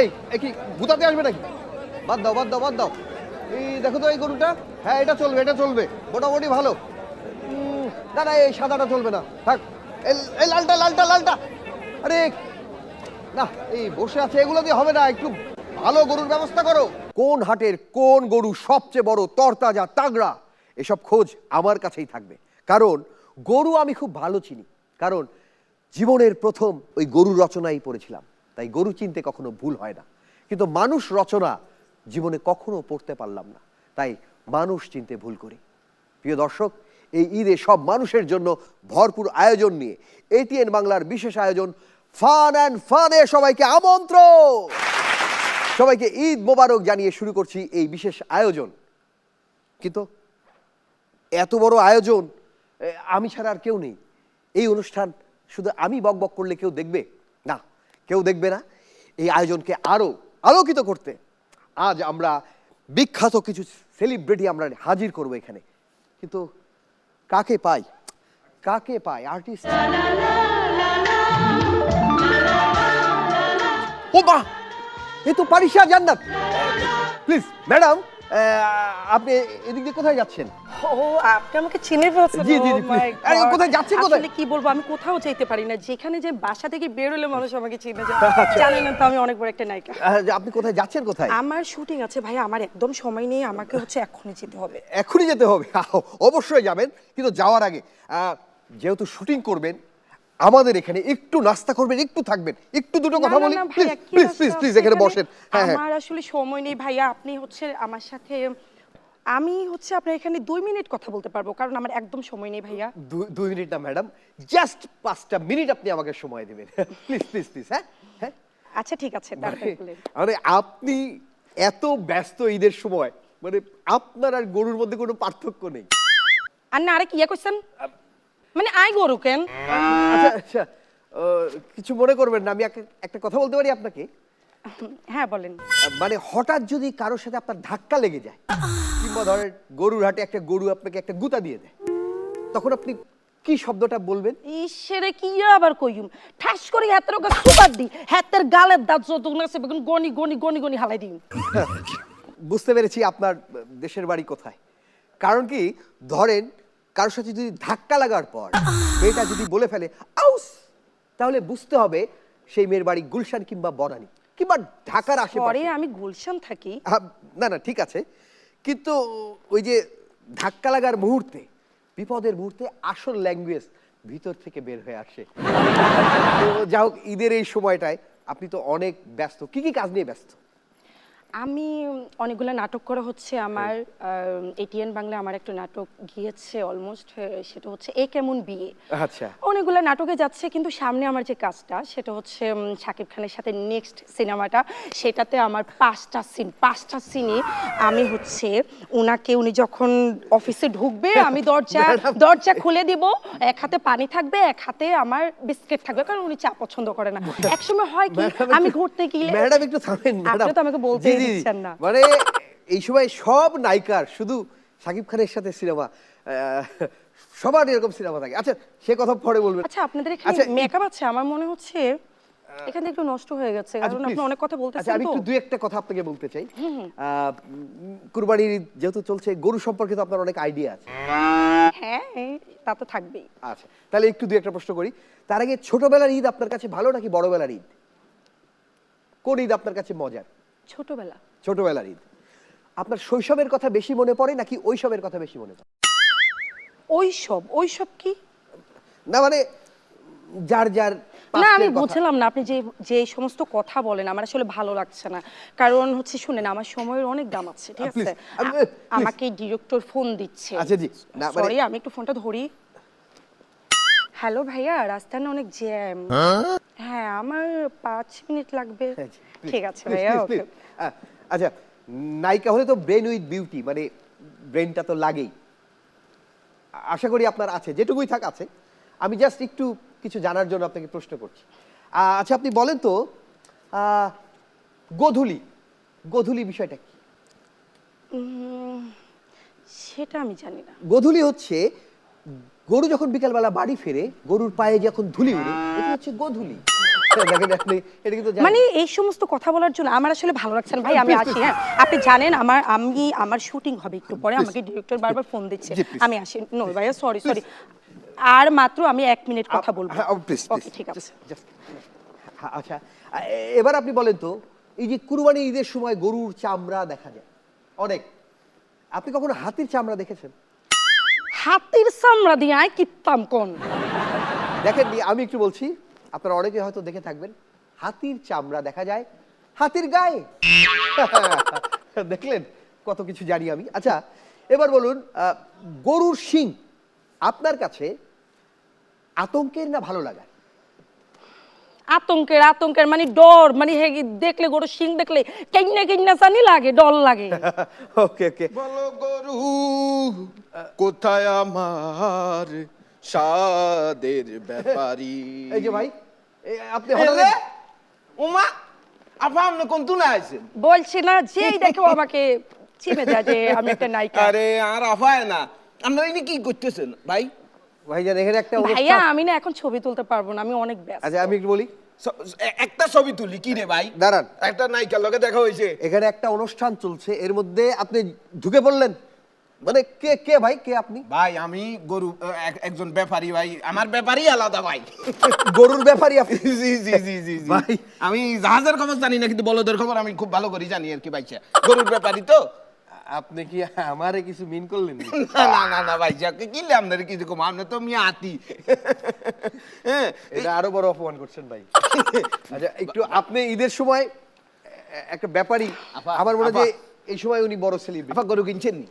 এই কি গুতাতে আসবে নাকি? বাদ দাও বাদ দাও বাদ দাও। এই দেখো তো এই গরুটা, হ্যাঁ এটা চলবে এটা চলবে, মোটামুটি ভালো। না না এই সাদাটা চলবে না, থাক। এই লালটা লালটা লালটা, আরে না এই বসে আছে এগুলো দিয়ে হবে না, একটু ভালো গরুর ব্যবস্থা করো। কোন হাটের কোন গরু সবচেয়ে বড় তরতাজা তাগড়া, এসব খোঁজ আমার কাছেই থাকবে, কারণ গরু আমি খুব ভালো চিনি। কারণ জীবনের প্রথম ওই গরু রচনাই পড়েছিলাম, তাই গরু চিনতে কখনো ভুল হয় না। কিন্তু মানুষ রচনা জীবনে কখনো পড়তে পারলাম না, তাই মানুষ চিনতে ভুল করি। প্রিয় দর্শক, এই ঈদে সব মানুষের জন্য ভরপুর আয়োজন নিয়ে এটিএন বাংলার বিশেষ আয়োজন ফান অ্যান্ড ফানে সবাইকে আমন্ত্রণ। সবাইকে ঈদ মোবারক জানিয়ে শুরু করছি এই বিশেষ আয়োজন। কিন্তু এত বড় আয়োজন, আমি ছাড়া আর কেউ নেই। এই অনুষ্ঠান শুধু আমি বক বক করলে কেউ দেখবে না, কেউ দেখবে না। এই আয়োজনকে আরো আলোকিত করতে আজ আমরা বিখ্যাত কিছু সেলিব্রিটি আমরা হাজির করব এখানে। কিন্তু কাকে পাই, কাকে পাই? আর্টিস্ট, ও মা, এ তো পারিশা জান্নাত। প্লিজ ম্যাডাম, আপনি এদিক দিয়ে কোথায় যাচ্ছেন? ও আপনি আমাকে চিনে ফেলছেন? জি জি জি, আরে কোথায় যাচ্ছেন? কোথায়? আসলে কি বলবো, আমি কোথাও যেতে পারি না, যেখানে যে বাসা থেকে বের হলে মানুষ আমাকে চিনে যায়। জানেন না তো আমি অনেক বড় একটা নায়িকা। আপনি কোথায় যাচ্ছেন? কোথায়? আমার শুটিং আছে ভাই, আমার একদম সময় নেই, আমাকে হচ্ছে এখনই যেতে হবে। এখনই যেতে হবে? অবশ্যই যাবেন, কিন্তু যাওয়ার আগে যেহেতু শুটিং করবেন আমাদের এখানে একটু নাস্তা করবেন, একটু থাকবেন, একটু দুটো কথা বলি। প্লিজ প্লিজ প্লিজ এখানে বসেন। হ্যাঁ আমার আসলে সময় নেই ভাইয়া, আপনি হচ্ছে আমার সাথে, আমি হচ্ছে আপনার এখানে 2 মিনিট কথা বলতে পারবো, কারণ আমার একদম সময় নেই ভাইয়া। 2 মিনিট না ম্যাডাম, জাস্ট 5টা মিনিট আপনি আমাকে সময় দেবেন, প্লিজ প্লিজ প্লিজ। হ্যাঁ হ্যাঁ আচ্ছা ঠিক আছে, তাড়াতাড়ি বলেন। মানে আপনি এত ব্যস্ত ঈদের সময়, মানে আপনার আর গরুর মধ্যে কোনো পার্থক্য নেই। আর না আরে কি কইছেন, মানে আই গরু কেন? আচ্ছা আচ্ছা, কিছু মনে করবেন না, আমি একটা কথা বলতে পারি আপনাকে? হ্যাঁ বলেন। মানে হঠাৎ যদি কারোর সাথে আপনার ধাক্কা লেগে যায়, কিংবা ধরেন গরুর হাটে একটা গরু আপনাকে একটা গুতা দিয়ে দেয়, তখন আপনি কি শব্দটা বলবেন? ঈশ্বরে কি আবার কইম, ঠাস করে হাতের ওকে সুপার দি, হাতের গালের দাঁত যতগুলো আছে বেগুন গনি গনি গনি গনি হালাই দিম। বুঝতে পেরেছি আপনার দেশের বাড়ি কোথায়। কারণ কি, ধরেন কারোর সাথে যদি ধাক্কা লাগার পর মেয়েটা যদি বলে ফেলে আউস, তাহলে বুঝতে হবে সেই মেয়ের বাড়ি গুলশান কিংবা বনানী কিংবা ঢাকার আশেপাশে। আমি গুলশান থাকি। না না ঠিক আছে, কিন্তু ওই যে ধাক্কা লাগার মুহূর্তে, বিপদের মুহূর্তে আসল ল্যাঙ্গুয়েজ ভিতর থেকে বের হয়ে আসে। তো যা হোক, ঈদের এই সময়টায় আপনি তো অনেক ব্যস্ত, কি কি কাজ নিয়ে ব্যস্ত? আমি অনেকগুলো নাটক করা হচ্ছে আমার, এটিএন বাংলা আমার একটা নাটক গিয়েছে অলমোস্ট, সেটা হচ্ছে এ কেমন বিয়ে। আচ্ছা, অনেকগুলো নাটকে যাচ্ছে, কিন্তু সামনে আমার যে কাজটা সেটা হচ্ছে শাকিব খানের সাথে নেক্সট সিনেমাটা, সেটাতে আমার 5টা সিনে আমি হচ্ছে উনাকে, উনি যখন অফিসে ঢুকবে আমি দরজা খুলে দিব, এক হাতে পানি থাকবে এক হাতে আমার বিস্কিট থাকবে, কারণ উনি চা পছন্দ করে না। একসময় হয় কি, আমি ঘুরতে গেলে, ম্যাডাম একটু থামেন, আপনি তো আমাকে বলতে দিচ্ছেন না। মানে এই সময় সব নায়িকার শুধু শাকিব খানের সাথে সিনেমা, সবার এরকম সিনেমা থাকে। আচ্ছা সে কথা পরে বলবেন। আচ্ছা আপনাদের এখানে মেকআপ আছে? আমার মনে হচ্ছে এখানে একটু নষ্ট হয়ে গেছে, কারণ আপনি অনেক কথা বলতেছেন। আচ্ছা আমি একটু দুই একটা কথা আপনাকে বলতে চাই। কুরবানির যেহেতু চলছে, গরু সম্পর্কে তো আপনার অনেক আইডিয়া আছে। হ্যাঁ তা তো থাকবেই। আচ্ছা তাহলে একটু দুই একটা প্রশ্ন করি। তার আগে, ছোটবেলার ঈদ আপনার কাছে ভালো নাকি বড়বেলার ঈদ? কোন ঈদ আপনার কাছে মজার? ছোটবেলা। ছোটবেলার ঈদ। আপনার শৈশবের কথা বেশি মনে পড়ে নাকি ওইসবের কথা বেশি মনে পড়ে? ওইসব কি? না মানে যার যার, না আমি বুঝলাম না, আপনি যে সমস্ত কথা বলেন আমার আসলে ভালো লাগছে না। কারণ হচ্ছে শুনেন, আমার সময়ের অনেক দাম আছে, ঠিক আছে? আমাকে ডিরেক্টর ফোন দিচ্ছে। আচ্ছা জি, না সরি আমি একটু ফোনটা ধরি। হ্যালো ভাইয়া, রাস্তায় না অনেক জ্যাম। হ্যাঁ আমার 5 মিনিট লাগবে। ঠিক আছে ভাইয়া, ওকে। আচ্ছা, নায়িকা হলে তো ব্রেন উইথ বিউটি, মানে ব্রেনটা তো লাগেই। আশা করি আপনার আছে, যেটুকুই থাক আছে। আমি জাস্ট একটু কিছু জানার জন্য আপনাকে প্রশ্ন করছি। আচ্ছা আপনি বলেন তো, গোধূলি বিষয়টা কি? সেটা আমি জানি না। গোধূলি হচ্ছে গরু যখন বিকালবেলা বাড়ি ফেরে, গরুর পায়ে যখন ধুলি উড়ে, এটা হচ্ছে গোধূলি। দেখেন আপনি এটা কিন্তু মানে এই সমস্ত কথা বলার জন্য আমার আসলে ভালো লাগছে না ভাই, আমি আসি। হ্যাঁ, আপনি জানেন আমার শুটিং হবে একটু পরে, আমাকে ডিরেক্টর বারবার ফোন দিচ্ছে, আমি আসি। নো ভাইয়া, সরি সরি, আর মাত্র আমি 1 মিনিট কথা বলবো। প্লিজ ওকে, ঠিক আছে। আচ্ছা, এবার আপনি বলেন তো, এই যে কুরবানি ঈদের সময় গরুর চামড়া দেখা যায় অনেক, আপনি কখনো হাতির চামড়া দেখেছেন? হাতির চামড়া দিয়ে আয় কিত্তাম কোন? দেখেননি? আমি একটু বলছি, আপনারা অনেকে হয়তো দেখে থাকবেন, হাতির চামড়া দেখা যায় হাতির গায়ে। দেখলেন কত কিছু জানি আমি। আচ্ছা, এবার বলুন, গরুর শিং আপনার কাছে আতঙ্কের না ভালো লাগা? আতঙ্কের মানে ডর, মানে দেখলে গরু শিং দেখলে কেন্না কেন্না জানি লাগে, ডর লাগে। ওকে ওকে। বলো গরু কোথায় আমার সাদের ব্যাপারী? এই যে ভাই, আপনি এ রে, ওমা আপা আপনি কোন তুলে আছেন? বলছি না, যেই দেখো আমাকে চিনে যায় যে আমি একটা নায়িকা। আরে আর আফায় না, আপনারা এনে কি করতেছেন ভাই? ভাইজান এখানে একটা ভাইয়া অনুষ্ঠান। আমি না এখন ছবি তুলতে পারবো না, আমি অনেক ব্যস্ত। আচ্ছা আমি একটু বলি, একটা ছবি তুলি কি রে ভাই? দাঁড়ান, একটা নায়িকার লগে দেখা হয়েছে। এখানে একটা অনুষ্ঠান চলছে, এর মধ্যে আপনি ঢুকে পড়লেন। মানে কে কে ভাই, কে আপনি? ভাই আমি গরু একজন ব্যাপারী ভাই, আমার ব্যাপারী আলাদা ভাই। গরুর ব্যাপারী আপনি? জি জি জি জি জি। ভাই আমি জাহাজের খবর জানি না, কিন্তু বলদের খবর আমি খুব ভালো করে জানি আর কি ভাইচা। গরুর ব্যাপারী তো। আপনি কি আমারে কিছু মিন করলেন? না না না না ভাই, যাকে কিনলে আপনার কিছু কম, আপনি তো মিয়া আতি। হ্যাঁ, এটা আরো বড় অপমান করছেন ভাই। আচ্ছা একটু, আপনি ঈদের সময় একটা ব্যাপারী, আমার মনে হয় যে এই সময় উনি বড় সেলিব্রিটি। আপা গরু কিনছেন নি?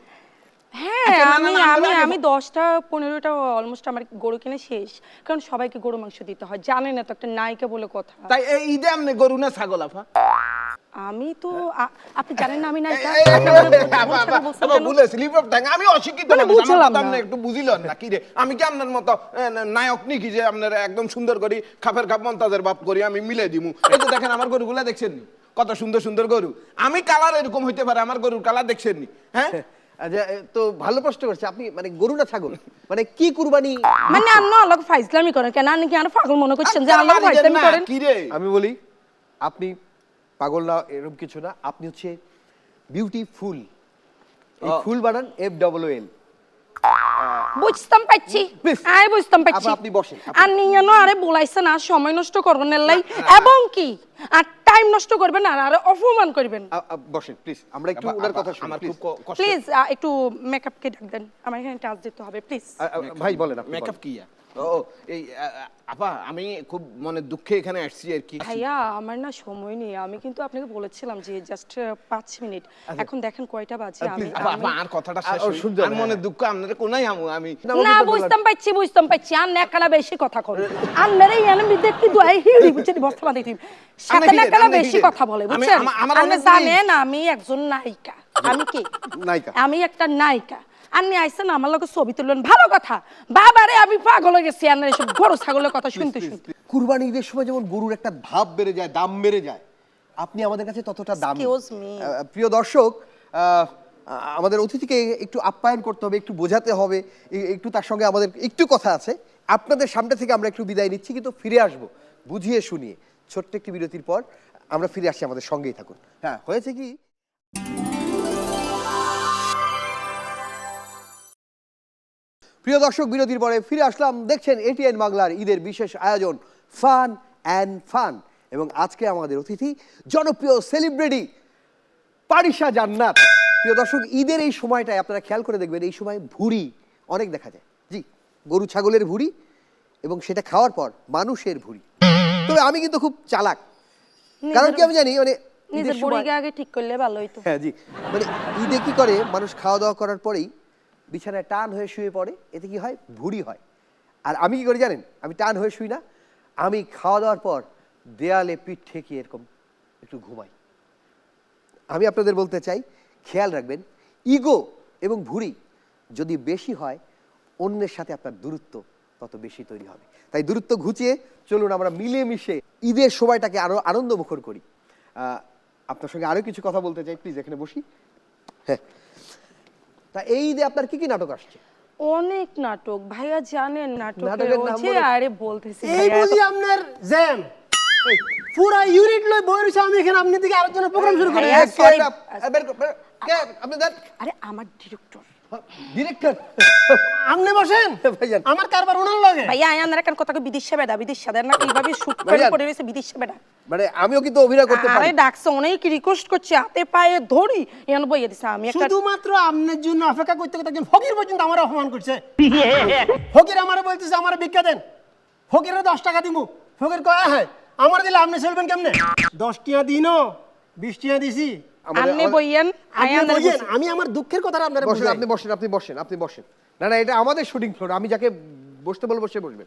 হ্যাঁ, আচ্ছা, না, আমি না, না, আমি আমরা আমি 10টা 15টা অলমোস্ট আমার গরু কিনে শেষ, কারণ সবাইকে গরু মাংস দিতে হয়, জানেন না তো, একটা নায়িকা বলে কথা। তাই এই ঈদে আপনি গরু না ছাগল আপা? আমি তো আপনি জানেন না আমি নায়িকা। এই, আপনি আমাকে গরু আপা, ছাগল বলছেন আপা, কেন? ভুলে স্লিপ অফ টাং, আমি অশিক্ষিত মানে মানুষ, আমার বুঝলাম কথা না। আপনি একটু বুঝিলেন না কি রে? আমি কি আপনার মতো নায়ক নাকি যে আপনার একদম সুন্দর করি খাপের খাপ মন্তাজের বাপ করি আমি মিলে দিমু? এই তো দেখেন আমার গরুগুলা দেখছেন নি, কত সুন্দর সুন্দর গরু। আমি কালার এরকম হইতে পারে, আমার গরুর কালার দেখছেন নি? হ্যাঁ, আচ্ছা তো ভালো প্রশ্ন করছে আপনি, মানে গরু না ছাগল, মানে কি কুরবানি? মানে আন্ন আলোক ফাইজলামি করেন কেন? আপনি কি আর পাগল মনে করছেন যে আলোক ফাইজলামি করেন? কি রে? আমি বলি, আপনি পাগল না, এরকম কিছু না, আপনি হচ্ছে বিউটিফুল। এই ফুল বানান FWL। বুঝতাম পাচ্ছি, Please, আই বুঝতাম পাচ্ছি। আপনি বসেন, আর নিয়ে আরে বলাইছে না সময় নষ্ট করবেন লাই, এবং কি আর টাইম নষ্ট করবেন না, আর অপমান করবেন। বসেন প্লিজ, আমরা একটু ওনার কথা শুনি আমার খুব please। কষ্ট। প্লিজ একটু মেকআপ কে ডাক দেন, আমার এখানে টাচ দিতে হবে প্লিজ। ভাই বলেন, আপনি মেকআপ বলেন। কি? ও এই আপা আমি খুব মনে দুঃখে এখানে আসছি আর কি। ভাইয়া আমার না সময় নেই, আমি কিন্তু আপনাকে বলেছিলাম যে জাস্ট 5 মিনিট, এখন দেখেন কয়টা বাজে। আমি আপা আপা আর কথাটা শেষ ও, হই। শুনতে আর হবে, মনে দুঃখ আপনারে কোনাই আমু আমি। না বুঝতাম পাচ্ছি আর নেকালা বেশি কথা কর, আর মেরে ইয়ানে বিদে কি দুই হিড়ি বুঝছেন বস্তা বাঁধি দিন, সাথে নেকালা বেশি কথা বলে বুঝছেন। আপনি জানেন আমি একজন নায়িকা। আমি কি নায়িকা? আমি একটা নায়িকা। আপনি আইছেন আমার লগে ছবি তুললেন, ভালো কথা, বাবারে আমি পাগল হয়ে গেছি আর এসব গরু ছাগলের কথা শুনতে শুনতে। কুরবানি ঈদের সময় যেমন গরুর একটা ভাব বেড়ে যায়, দাম বেড়ে যায়, আপনি আমাদের কাছে ততটা দাম। Excuse me. প্রিয় দর্শক, আমাদের অতিথিকে একটু আপ্যায়ন করতে হবে, একটু বোঝাতে হবে, একটু তার সঙ্গে আমাদের একটু কথা আছে। আপনাদের সামনে থেকে আমরা একটু বিদায় নিচ্ছি, কিন্তু ফিরে আসব বুঝিয়ে শুনিয়ে। ছোট্ট একটি বিরতির পর আমরা ফিরে আসছি, আমাদের সঙ্গেই থাকুন। হ্যাঁ, হয়েছে কি, প্রিয় দর্শক, বিরতির পরে ফিরে আসলাম। দেখছেন এটিএন বাংলার ঈদের বিশেষ আয়োজন ফান অ্যান্ড ফান, এবং আজকে আমাদের অতিথি জনপ্রিয় সেলিব্রিটি পারিশা জান্নাত। প্রিয় দর্শক, ঈদের এই সময়টায় আপনারা খেয়াল করে দেখবেন, এই সময় ভুঁড়ি অনেক দেখা যায়। জি, গরু ছাগলের ভুঁড়ি, এবং সেটা খাওয়ার পর মানুষের ভুঁড়ি। তবে আমি কিন্তু খুব চালাক, কারণ কি আমি জানি, মানে নিজের বড়িকে আগে ঠিক করলে ভালো হইতো। হ্যাঁ জি, মানে ঈদে কি করে মানুষ খাওয়া দাওয়া করার পরেই বিছানায় টান হয়ে শুয়ে পড়ে, এতে কি হয়, ভুঁড়ি হয়। আর আমি কি করি জানেন, আমি টান হয়ে শুই না, আমি খাওয়া দাওয়ার পর দেয়ালে পিঠ ঠেকিয়ে এরকম একটু ঘুমাই। আমি আপনাদের বলতে চাই, খেয়াল রাখবেন, ইগো এবং ভুঁড়ি যদি বেশি হয়, অন্যের সাথে আপনার দূরত্ব তত বেশি তৈরি হবে। তাই দূরত্ব ঘুচিয়ে চলুন আমরা মিলেমিশে ঈদের সময়টাকে আরো আনন্দমুখর করি। আপনার সঙ্গে আরো কিছু কথা বলতে চাই, প্লিজ এখানে বসি। হ্যাঁ, তা এই ঈদে আপনার কি কি নাটক আসছে? অনেক নাটক ভাইয়া, জানেন নাটকের নাটকের নাম হচ্ছে, বলে- আরে বলতেছি এই ভাইয়া, বুঝি আপনার জ্যাম। এই, পুরা ইউনিট লই বই রইছে আমি এখানে আপনি দিকে আরেকজনের প্রোগ্রাম শুরু করে ভাইয়া, কে sorry. এটা? কে? আপনি দেন আরে আমার ডিরেক্টর ডিরেক্টর। আপনি বসেন ভাইজান। আমার কারবার ওনার লাগে ভাইয়া আয়ান রাখান কথা বিদেশে বেড়া বিদেশে দেন না কিভাবে শুট করে ভাইয়া। পড়ে রয়েছে বিদেশে বেড়া মানে আমিও কিন্তু অভিনয় করতে আরে পারি। ডাকছে অনেক রিকোয়েস্ট করছে হাতে পায়ে ধরি এন বইয়ে দিছে আমি একটা শুধুমাত্র আপনার জন্য অপেক্ষা করতে করতে একজন ফকির পর্যন্ত আমার অপমান করছে ফকির আমারে বলতেছে আমার ভিক্ষা দেন ফকিরের 10 টাকা দিমু ফকির কয় হ্যাঁ আমার দিলে আপনি চলবেন কেমনে 10 টাকা দিনও 20 টাকা দিছি আপনি বইয়েন আপনি আয়ান বলছেন, আমি আমার দুঃখের কথাটা আপনারা বসেন, বুঝাই আপনি বসেন, আপনি বসেন, আপনি বসেন। না না, এটা আমাদের শুটিং ফ্লোর, আমি যাকে বসতে বলবো সে বসবে।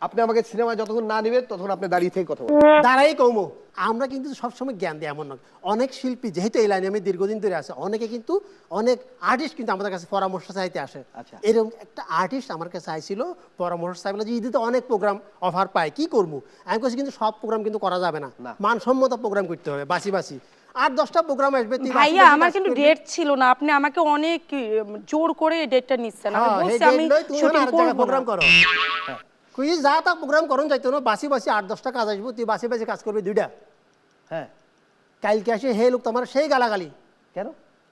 আপনি আমাকে সিনেমা যতক্ষণ না নেবেন ততক্ষণ আপনি দাঁড়িয়ে থেকে কথা বলবেন। দাঁড়াই কমো আমরা কিন্তু সবসময় জ্ঞান দিই এমন নয় অনেক শিল্পী যেহেতু এই লাইনে আমি দীর্ঘদিন ধরে আছে অনেকে কিন্তু অনেক আর্টিস্ট কিন্তু আমাদের কাছে পরামর্শ চাইতে আসে আচ্ছা। এরকম একটা আর্টিস্ট আমার কাছে চাইছিল পরামর্শ চাইছিল যে ঈদে তো অনেক প্রোগ্রাম অফার পায় কি করবো আমি বলছি কিন্তু সব প্রোগ্রাম কিন্তু করা যাবে না না। মানসম্মত প্রোগ্রাম করতে হবে বাসি বাসি 8-10টা প্রোগ্রাম আসবে তুই বাসি ভাইয়া বাসি আমার কাজ কিন্তু করবি। ডেট ছিল না আপনি আমাকে অনেক জোর করে ডেটটা নিচ্ছেন আমি হ্যাঁ, এই বলছি date আমি লই, তুমি শুটিং আর এক জায়গায় করব প্রোগ্রাম না করো কুই যা তা প্রোগ্রাম করুন যাইতো না বাসি বাসি 8-10টা কাজ আসবো তুই বাসি বাসি কাজ করবি 2টা হ্যাঁ, কালকে আসে হে লোক তোমার সেই গালাগালি কেন?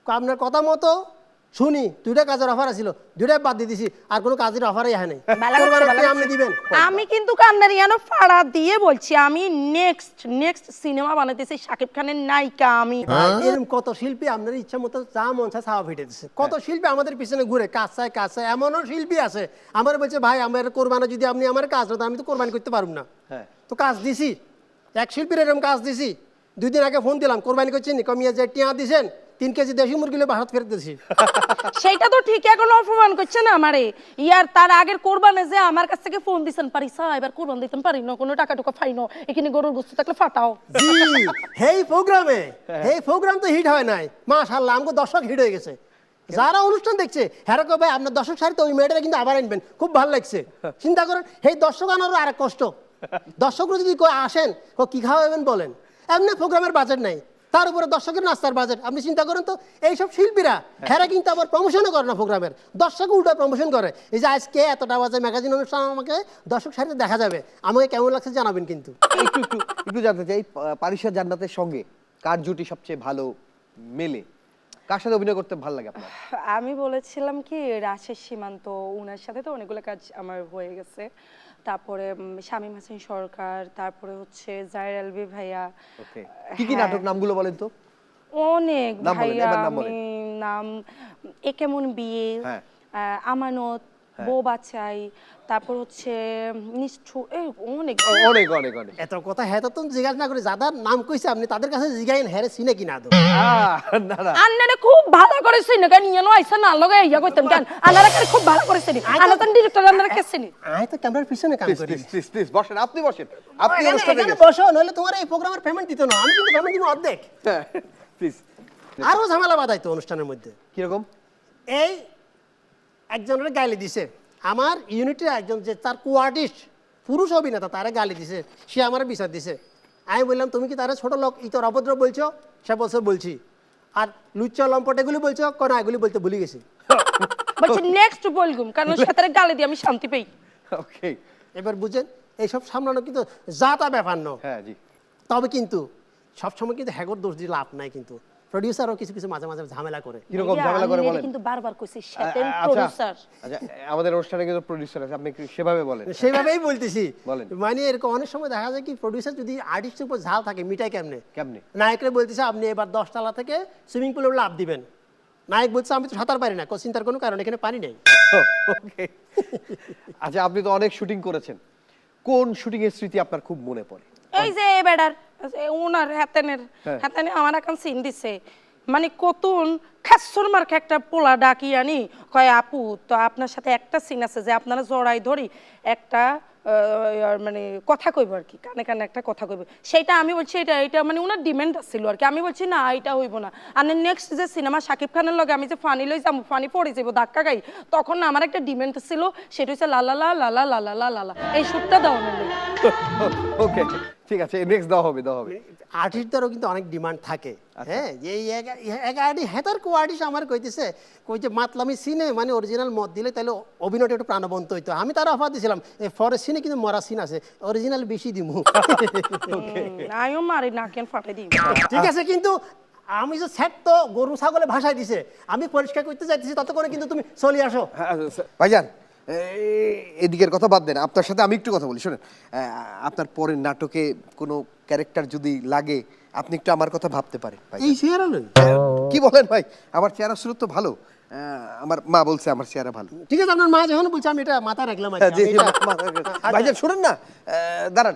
আপনার কথা মতো শুনি 2টা কাজের অফার আছিল 2টাই বাদ দিয়ে দিছি আর কোনো কাজের অফারই হয় নাই ভালো লাগছে, করবার ভালো একটা লাগছে। আপনি দিবেন আমি কিন্তু কান্নার ইয়ানো ফাড়া দিয়ে বলছি আমি নেক্সট সিনেমা বানাইতেছি শাকিব খানের নায়িকা আমি এরকম কত শিল্পী আপনার ইচ্ছা মতো যা মন চায় চাওয়া ফিটে দিচ্ছে কত শিল্পী আমাদের পিছনে ঘুরে কাজ চায় এমনও শিল্পী আছে আমার বলছে ভাই আমার কোরবানি যদি আপনি আমার কাজ না দেন, আমি তো কোরবানি করতে পারবো না হ্যাঁ। তো কাজ দিছি এক শিল্পীর এরকম কাজ দিছি 2 দিন আগে ফোন দিলাম কোরবানি করছেন কমিয়ে যে টিয়া দিছেন 3 কেজি দেশি মুরগি ভারত ফেরত দিছি সেইটা তো ঠিক এখন অপমান করছে না আমারে ইয়ার তার আগের কোরবানে যে আমার কাছ থেকে ফোন দিছেন পারিসা এবার কোরবান দিতেন পারি না কোনো টাকা টুকা পাই না এখানে গরুর গোস্ত থাকলে ফাটাও জি হেই প্রোগ্রাম তো হিট হয় নাই মাশাআল্লাহ আমগো দর্শক হিট হয়ে গেছে যারা অনুষ্ঠান দেখছে হ্যাঁ কো ভাই আপনার দর্শক সারিতে ওই মেয়েটা কিন্তু আবার আনবেন খুব ভালো লাগছে চিন্তা করেন এই দর্শক আনারও আরেক কষ্ট দর্শকরা যদি কই আসেন কি খাওয়াবেন বলেন এমনি প্রোগ্রামের বাজেট নাই তার উপরে দর্শকের নাস্তার বাজেট আপনি চিন্তা করেন তো এইসব শিল্পীরা হ্যাঁ কিন্তু আবার প্রমোশনও করে না প্রোগ্রামের দর্শক উল্টো প্রমোশন করে এই যে আজকে এতটা বাজে ম্যাগাজিন অনুষ্ঠান আমাকে দর্শক সারিতে দেখা যাবে আমাকে কেমন লাগছে জানাবেন কিন্তু একটু জানতে চাই, পারিসা জান্নাতের সঙ্গে কার জুটি সবচেয়ে ভালো মেলে? কার সাথে অভিনয় করতে ভালো লাগে আপনার? আমি বলেছিলাম কি রাশের সীমান্ত ওনার সাথে তো অনেকগুলো কাজ আমার হয়ে গেছে তারপরে শামীম হাসান সরকার তারপরে হচ্ছে জাহির আলভি ভাইয়া ওকে, কি কি নাটক নামগুলো বলেন তো? অনেক নাম বলেন, ভাইয়া এবার নাম বলেন। আমি নাম এ কেমন বিয়ে হ্যাঁ। আমানত বউ বাচ্চাই তারপর হচ্ছে নিষ্ঠুর এই অনেক অনেক অনেক অনেক। এত কথা হ্যাঁ তো জিজ্ঞাসা না করে যাদের নাম কইছে আপনি তাদের কাছে জিজ্ঞাসেন হ্যাঁ চিনে কিনা দো না না, আন্নারে খুব ভালো করেছে না কেন ইয়েনো আইসা না লগে ইয়া কইতেন কেন আন্নারা খুব ভালো করেছে নি আনাতন ডিরেক্টর আন্নারা কেছে নি আমি তো ক্যামেরার পিছনে কাম করি প্লিজ বসেন, আপনি বসেন, আপনি এখানে- অনুষ্ঠানে এখানে গেছেন। বসো নইলে তোমার এই প্রোগ্রামের পেমেন্ট দিত না আমি কিন্তু পেমেন্ট দিব অর্ধেক প্লিজ। আরো ঝামেলা বাধাইতো অনুষ্ঠানের মধ্যে কিরকম? এই একজনের গালি দিছে আমার ইউনিটের একজন যে তার কো আর্টিস্ট পুরুষ অভিনেতা তারে গালি দিছে সে আমার বিচার দিছে আমি বললাম তুমি কি তারা ছোট লোক ইতর অভদ্র বলছো সে বলছে বলছি আর লুচ্চা লম্পট এগুলি বলছো কোন এগুলি বলতে ভুলে গেছি বলছি নেক্সট বলগুম কারণ সাথে গালি দিয়ে আমি শান্তি পাই ওকে, এবার বুঝেন এইসব সামলানো কিন্তু যা তা ব্যাপার ন হ্যাঁ জি। তবে কিন্তু সবসময় কিন্তু হ্যাগর দোষ দিয়ে লাভ নাই কিন্তু প্রডিউসারও কিছু কিছু মাঝে মাঝে ঝামেলা করে কিরকম ভাইয়া, ঝামেলা করে আমি বলেন? কিন্তু বারবার কইছি সেতেন আচ্ছা প্রোডিউসার আচ্ছা, আমাদের অনুষ্ঠানে কিন্তু প্রোডিউসার আছে, আপনি একটু সেভাবে বলেন। সেইভাবেই বলতেছি বলেন। মানে এরকম অনেক সময় দেখা যায় কি প্রডিউসার যদি আর্টিস্টের উপর ঝাল থাকে মিটাই কেমনে কেমনে? নায়করে বলতেছে আপনি এবার 10 তলা থেকে সুইমিং পুলে লাভ দিবেন নায়ক বলছে আমি তো সাঁতার পারি না চিন্তার কোনো কারণ এখানে পানি নেই ওকে, আচ্ছা আপনি তো অনেক শুটিং করেছেন, কোন শুটিং এর স্মৃতি আপনার খুব মনে পড়ে? এই যে বেডার ওনার হাতেনের হ্যাঁ। হাতেনে আমার এখন সিন দিছে মানে কতুন খাসর মার্কে একটা পোলা ডাকি আনি কয় আপু তো আপনার সাথে একটা সিন আছে যে আপনারা জড়াই ধরি একটা মানে কথা কইব আর কি কানে কানে একটা কথা কইব সেইটা আমি বলছি এটা মানে ওনার ডিমান্ড ছিল আর কি আমি বলছি না এটা হইব না আর নেক্সট যে সিনেমা শাকিব খানের লগে আমি যে ফানি লই যাবো ফানি পড়ে যাবো ধাক্কা গাই তখন না আমার একটা ডিমান্ড ছিল সেটা হচ্ছে লালা লা লালা লালা লা লালা এই সুরটা দাও না ওকে, ঠিক আছে, নেক্সট দেওয়া হবে, দেওয়া হবে। আর্টিস্টদেরও কিন্তু অনেক ডিমান্ড থাকে, হ্যাঁ, যে এই এক আর্টিস্ট হেতার কো আর্টিস্ট আমার কইতেছে কইছে মাতলামি সিনে মানে অরিজিনাল মত দিলে তাহলে অভিনয়টা একটু প্রাণবন্ত হইতো। আমি তার অফার দিয়েছিলাম এই ফরেস্ট সিনে কিন্তু মরা সিন আছে, অরিজিনাল বেশি দিমু। আমিও মারি নাকেন ফাটাই দিই। ঠিক আছে, কিন্তু আমি যে সেট তো গরু ছাগলে ভাষায় দিছে, আমি পরিষ্কার করতে চাইতেছি, ততক্ষণে কিন্তু তুমি চলে আসো। ভাইজান, এদিকের কথা বাদ দেন, আপনার সাথে আমি একটু কথা বলি, শোনেন। আপনার পরের নাটকে কোনো ক্যারেক্টার যদি লাগে, আপনি একটু আমার কথা ভাবতে পারেন ভাই। এই চেহারা নই, কি বলেন ভাই? আমার চেহারা স্রোত তো ভালো, আমার মা বলছে আমার চেহারা ভালো। ঠিক আছে, আপনার মা যখন বলছে আমি এটা মাথা রাখলাম। জি, ভাইজান শোনেন না, দাঁড়ান,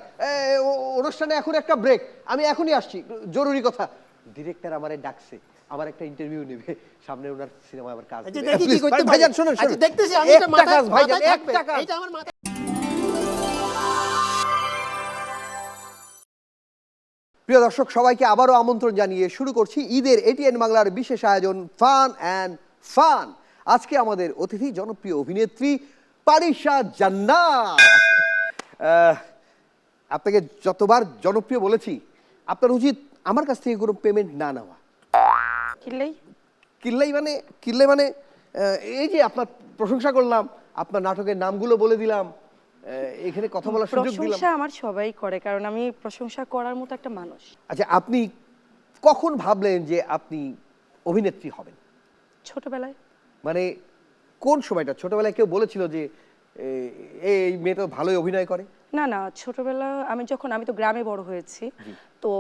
অনুষ্ঠানে এখন একটা ব্রেক, আমি এখনই আসছি, জরুরি কথা। ডিরেক্টর আমারে ডাকছে, আমার একটা ইন্টারভিউ নেবে, সামনে ওনার সিনেমা আমার কাজ। দেখি কি করতে পারি। ভাইজান শুনুন, আচ্ছা, দেখতেছি আমি এটা একটা কাজ ভাইজান, মাথায় একটা কাজ। এইটা আমার মাথায়। প্রিয় দর্শক, সবাইকে আবারও আমন্ত্রণ জানিয়ে শুরু করছি ঈদের এটিএন বাংলার বিশেষ আয়োজন ফান অ্যান্ড ফান। আজকে আমাদের অতিথি জনপ্রিয় অভিনেত্রী পারিশা জান্নাত। আপনাকে যতবার জনপ্রিয় বলেছি, আপনার উচিত আমার কাছ থেকে কোনো পেমেন্ট না নেওয়া। কিনলেই কিল্লাই মানে এই যে আপনার প্রশংসা করলাম, আপনার নাটকের নামগুলো বলে দিলাম, এখানে কথা বলার সুযোগ দিলাম। প্রশংসা আমার সবাই করে, কারণ আমি প্রশংসা করার মতো একটা মানুষ। আচ্ছা, আপনি কখন ভাবলেন যে আপনি অভিনেত্রী হবেন? ছোটবেলায়। মানে কোন সময়টা? ছোটবেলায় কেউ বলেছিল যে এই মেয়ে তো ভালোই অভিনয় করে? না না, ছোটবেলা আমি তো গ্রামে বড় হয়েছি, তো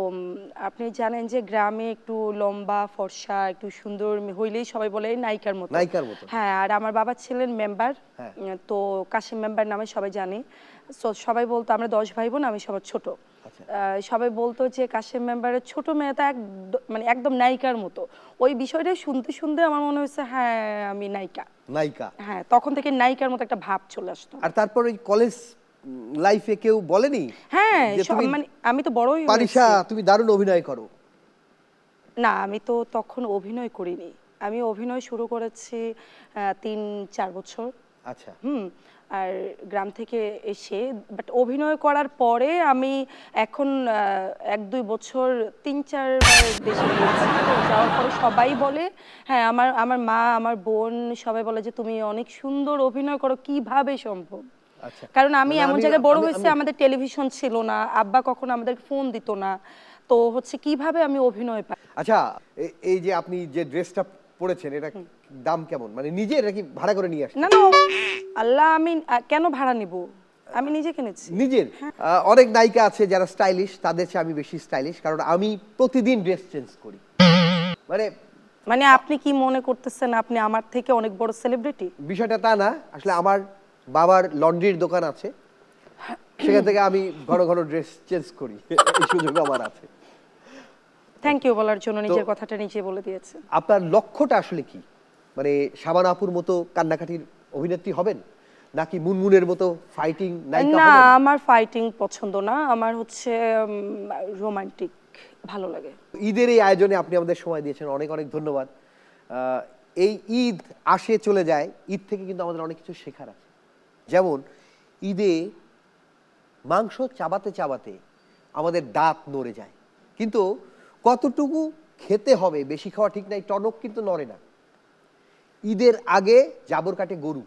আপনি জানেন যে গ্রামে একটু লম্বা ফর্সা একটু সুন্দর হইলেই সবাই বলে নায়িকার মতো। নায়িকার মতো? হ্যাঁ, আর আমার বাবা ছিলেন মেম্বার, তো কাশিম মেম্বার নামে সবাই জানে। সবাই বলতো, আমরা 10 ভাই বোন, আমি সবার ছোট। সবাই বলতো যে কাশিম মেম্বারের ছোট মেয়েটা মানে একদম নায়িকার মতো। ওই বিষয়টা শুনতে শুনতে আমার মনে হয়েছে হ্যাঁ আমি নায়িকা। হ্যাঁ, তখন থেকে নায়িকার মতো একটা ভাব চলে আসতো। আর তারপর ওই কলেজ লাইফে কেউ বলেনি? হ্যাঁ, মানে আমি তো বড়ই পারিশা, তুমি দারুণ অভিনয় করো? না, আমি তো তখন অভিনয় করিনি। আমি অভিনয় শুরু করেছি 3-4 বছর। আচ্ছা। আর গ্রাম থেকে এসে, বাট অভিনয় করার পরে আমি এখন 1-2 বছর 3-4 বার দেশে গিয়েছি। যাওয়ার পরে সবাই বলে, হ্যাঁ, আমার মা আমার বোন সবাই বলে যে তুমি অনেক সুন্দর অভিনয় করো, কিভাবে সম্ভব? আচ্ছা, কারণ আমি এমন জায়গায় বড় হয়েছি, আমাদের টেলিভিশন ছিল না, আব্বা কখনো আমাদের ফোন দিত না, তো হচ্ছে কিভাবে আমি অভিনয় পাই। আচ্ছা, এই যে আপনি যে ড্রেসটা পরেছেন, এটা দাম কেমন? মানে নিজে নাকি ভাড়া করে নিয়ে আসছেন? না না, আল্লাহ, আমি কেন ভাড়া নিব, আমি নিজে কিনেছি। নিজের? অনেক নায়িকা আছে যারা স্টাইলিশ, তাদের চেয়ে আমি বেশি স্টাইলিশ, কারণ আমি প্রতিদিন ড্রেস চেঞ্জ করি। মানে আপনি কি মনে করতেছেন আপনি আমার থেকে অনেক বড় সেলিব্রিটি? বিষয়টা তা না, আসলে আমার বাবার লন্ড্রির দোকান আছে, সেখান থেকে আমি ঘন ঘন ড্রেস চেঞ্জ করি, এই সুযোগ আমার আছে। থ্যাংক ইউ বলার জন্য, নিজের কথাটা নিজে বলে দিয়েছে। আপনার লক্ষ্যটা আসলে কি? মানে শাবানা আপুর মতো কান্নাকাটির অভিনেত্রী হবেন, নাকি মুনমুনের মতো ফাইটিং নায়িকা না, হবেন? আমার ফাইটিং পছন্দ না, আমার হচ্ছে রোমান্টিক ভালো লাগে। ঈদের এই আয়োজনে আপনি আমাদের সময় দিয়েছেন, অনেক অনেক ধন্যবাদ। এই ঈদ আসে চলে যায়, ঈদ থেকে কিন্তু আমাদের অনেক কিছু শেখার আছে। যেমন ঈদে মাংস চাবাতে চাবাতে আমাদের দাঁত নড়ে যায়, কিন্তু কতটুকু খেতে হবে বেশি খাওয়া ঠিক নাই, টনক কিন্তু নড়ে না। ঈদের আগে জাবর কাটে গরু,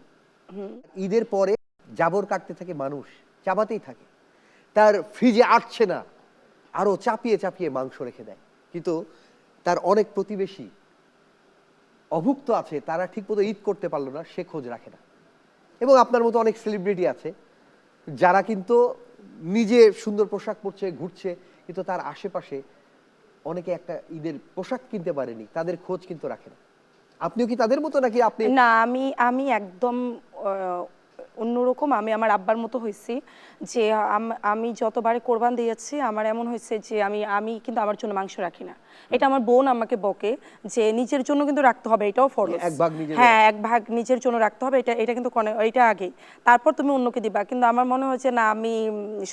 ঈদের পরে জাবর কাটতে থাকে মানুষ, চাবাতেই থাকে, তার ফ্রিজে আটছে না, আরো চাপিয়ে চাপিয়ে মাংস রেখে দেয়। কিন্তু তার অনেক প্রতিবেশী অভুক্ত আছে, তারা ঠিকমতো ঈদ করতে পারলো না, সে খোঁজ রাখে না। এবং আপনার মতো অনেক সেলিব্রিটি আছে যারা কিন্তু নিজে সুন্দর পোশাক পরছে, ঘুরছে, কিন্তু তার আশেপাশে অনেকে একটা ঈদের পোশাক কিনতে পারেনি, তাদের খোঁজ কিন্তু রাখে না। আপনিও কি তাদের মতো নাকি? আপনি না, আমি একদম অন্যরকম। আমি আমার আব্বার মতো হয়েছি, যে আমি যতবারে কোরবান দিয়েছি আমার এমন হয়েছে যে আমি কিন্তু আমার জন্য মাংস রাখি না, এটা আমার বোন আমাকে বকে যে নিজের জন্য কিন্তু রাখতে হবে, এটাও ফরজ। এক ভাগ নিজের হ্যাঁ, এক ভাগ নিজের জন্য রাখতে হবে, এটা কিন্তু এটা আগে, তারপর তুমি অন্যকে দিবা। কিন্তু আমার মনে হয়েছে না, আমি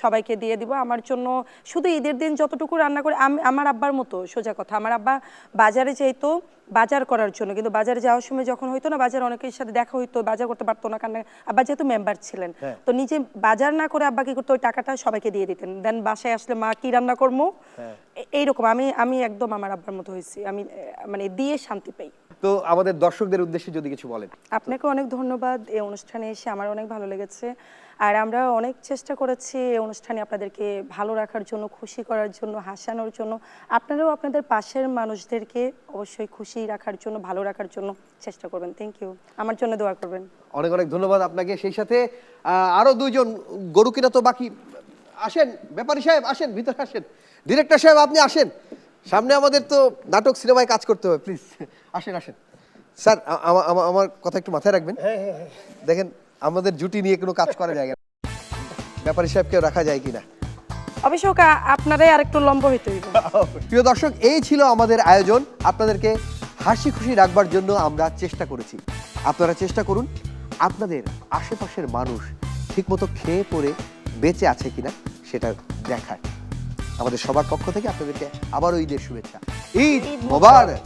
সবাইকে দিয়ে দিব। আমার জন্য শুধু ঈদের দিন যতটুকু রান্না করে, আমি আমার আব্বার মতো সোজা কথা, আমার আব্বা বাজারে যেত বাজার করার জন্য, কিন্তু বাজারে যাওয়ার সময় যখন হইতো না, বাজার অনেকের সাথে দেখা হইতো, বাজার করতে পারতো না, কারণ আব্বা যেহেতু মেম্বার ছিলেন, তো নিজে বাজার না করে আব্বা কি করতো, ওই টাকাটা সবাইকে দিয়ে দিতেন। দেন বাসায় আসলে মা কি রান্না করবো, এইরকম আমি একদম আমার আব্বার মতো হয়েছি, আমি মানে দিয়ে শান্তি পাই। তো আমাদের দর্শকদের উদ্দেশ্যে যদি কিছু বলেন। আপনাকে অনেক ধন্যবাদ, এই অনুষ্ঠানে এসে আমার অনেক ভালো লেগেছে। আর আমরা অনেক চেষ্টা করেছি এই অনুষ্ঠানে আপনাদেরকে ভালো রাখার জন্য, খুশি করার জন্য, হাসানোর জন্য। আপনারাও আপনাদের পাশের মানুষদেরকে অবশ্যই খুশি রাখার জন্য, ভালো রাখার জন্য চেষ্টা করবেন। থ্যাংক ইউ, আমার জন্য দোয়া করবেন। অনেক অনেক ধন্যবাদ আপনাকে। সেই সাথে আরো দুইজন গরু কিনা তো বাকি। আসেন ব্যাপারী সাহেব, আসেন ভিতরে আসেন। ডিরেক্টর সাহেব আপনি আসেন, সামনে আমাদের তো নাটক সিনেমায় কাজ করতে হবে, প্লিজ আসেন আসেন। স্যার আমার কথা একটু মাথায় রাখবেন। দেখেন আমাদের জুটি নিয়ে কোনো কাজ করা যায় না, ব্যাপারী সাহেবকেও রাখা যায় কিনা। অবশ্য আপনারাই আরেকটু লম্বা হইতে হইব। প্রিয় দর্শক, এই ছিল আমাদের আয়োজন। আপনাদেরকে হাসি খুশি রাখবার জন্য আমরা চেষ্টা করেছি। আপনারা চেষ্টা করুন আপনাদের আশেপাশের মানুষ ঠিকমতো খেয়ে পরে বেঁচে আছে কিনা সেটা দেখার। আমাদের সবার পক্ষ থেকে আপনাদেরকে আবারও ঈদের শুভেচ্ছা। ঈদ মোবারক।